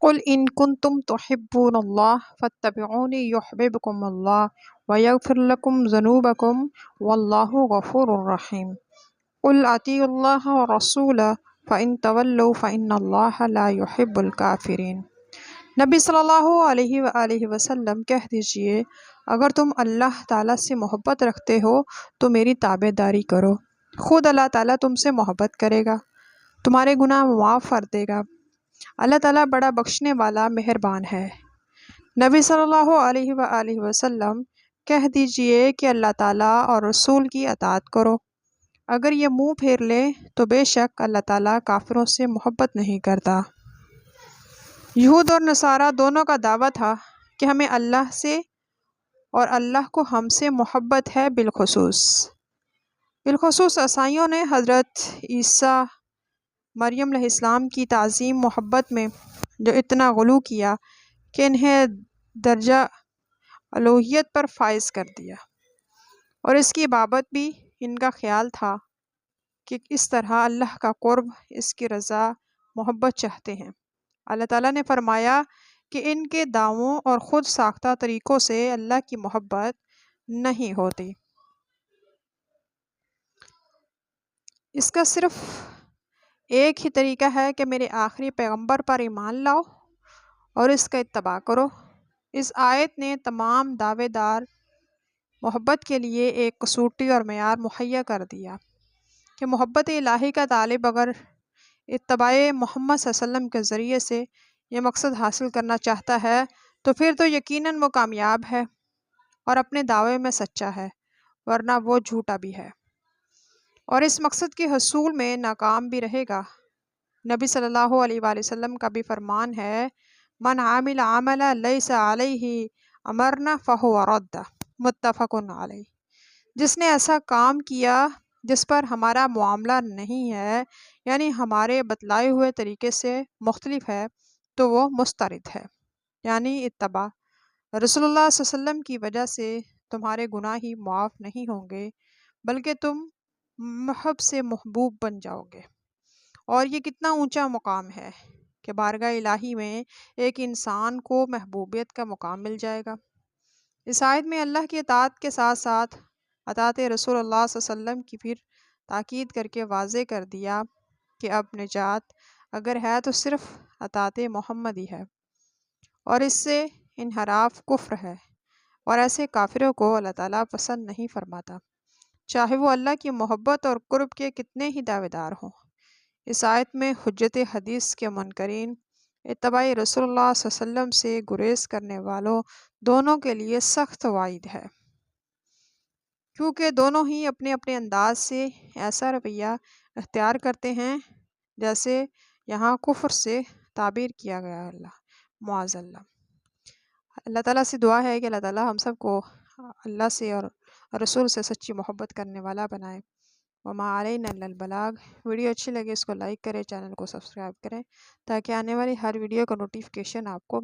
قل ان کنتم تحبون اللہ فاتبعونی یحببکم اللہ ویغفر لکم ذنوبکم واللہ غفور رحیم۔ قل اطیعوا اللہ والرسول فإن تولوا فإن اللہ لا يحب الکافرین۔ نبی صلی اللہ علیہ وآلہ وسلم کہہ دیجئے، اگر تم اللہ تعالیٰ سے محبت رکھتے ہو تو میری تابع داری کرو، خود اللہ تعالیٰ تم سے محبت کرے گا، تمہارے گناہ معاف کر دے گا۔ اللہ تعالیٰ بڑا بخشنے والا مہربان ہے۔ نبی صلی اللہ علیہ وآلہ وسلم کہہ دیجئے کہ اللہ تعالیٰ اور رسول کی اطاعت کرو، اگر یہ منہ پھیر لے تو بے شک اللہ تعالیٰ کافروں سے محبت نہیں کرتا۔ یہود اور نصارہ دونوں کا دعویٰ تھا کہ ہمیں اللہ سے اور اللہ کو ہم سے محبت ہے۔ بالخصوص عیسائیوں نے حضرت عیسیٰ مریم علیہ السلام کی تعظیم محبت میں جو اتنا غلو کیا کہ انہیں درجہ الوہیت پر فائز کر دیا، اور اس کی بابت بھی ان کا خیال تھا کہ اس طرح اللہ کا قرب، اس کی رضا محبت چاہتے ہیں۔ اللہ تعالیٰ نے فرمایا کہ ان کے دعووں اور خود ساختہ طریقوں سے اللہ کی محبت نہیں ہوتی۔ اس کا صرف ایک ہی طریقہ ہے کہ میرے آخری پیغمبر پر ایمان لاؤ اور اس کا اتباع کرو۔ اس آیت نے تمام دعوے دار محبت کے لیے ایک کسوٹی اور معیار مہیا کر دیا کہ محبت الہی کا طالب اگر اتباع محمد صلی اللہ علیہ وسلم کے ذریعے سے یہ مقصد حاصل کرنا چاہتا ہے تو پھر تو یقیناً وہ کامیاب ہے اور اپنے دعوے میں سچا ہے، ورنہ وہ جھوٹا بھی ہے اور اس مقصد کے حصول میں ناکام بھی رہے گا۔ نبی صلی اللہ علیہ وآلہ وسلم کا بھی فرمان ہے، من عامل عملا لیس علیہ امرنا فہو رد، متفق علیہ۔ جس نے ایسا کام کیا جس پر ہمارا معاملہ نہیں ہے، یعنی ہمارے بتلائے ہوئے طریقے سے مختلف ہے، تو وہ مسترد ہے۔ یعنی اتباع رسول اللہ صلی اللہ علیہ وسلم کی وجہ سے تمہارے گناہ ہی معاف نہیں ہوں گے بلکہ تم محب سے محبوب بن جاؤ گے۔ اور یہ کتنا اونچا مقام ہے کہ بارگاہ الہی میں ایک انسان کو محبوبیت کا مقام مل جائے گا۔ اس آیت میں اللہ کی اطاعت کے ساتھ ساتھ اطاعت رسول اللہ صلی اللہ علیہ وسلم کی پھر تاکید کر کے واضح کر دیا کہ اب نجات اگر ہے تو صرف اطاعت محمدی ہے، اور اس سے انحراف کفر ہے، اور ایسے کافروں کو اللہ تعالیٰ پسند نہیں فرماتا، چاہے وہ اللہ کی محبت اور قرب کے کتنے ہی دعوے دار ہوں۔ اس آیت میں حجت حدیث کے منکرین، اتباع رسول اللہ صلی اللہ علیہ وسلم سے گریز کرنے والوں دونوں کے لیے سخت وعید ہے، کیونکہ دونوں ہی اپنے اپنے انداز سے ایسا رویہ اختیار کرتے ہیں جیسے یہاں کفر سے تعبیر کیا گیا ہے۔ معاذ اللہ۔ اللہ تعالیٰ سے دعا ہے کہ اللہ تعالیٰ ہم سب کو اللہ سے اور رسول سے سچی محبت کرنے والا بنائے۔ وما علینا الا البلاغ۔ ویڈیو اچھی لگے اس کو لائک کریں، چینل کو سبسکرائب کریں تاکہ آنے والی ہر ویڈیو کا نوٹیفیکیشن آپ کو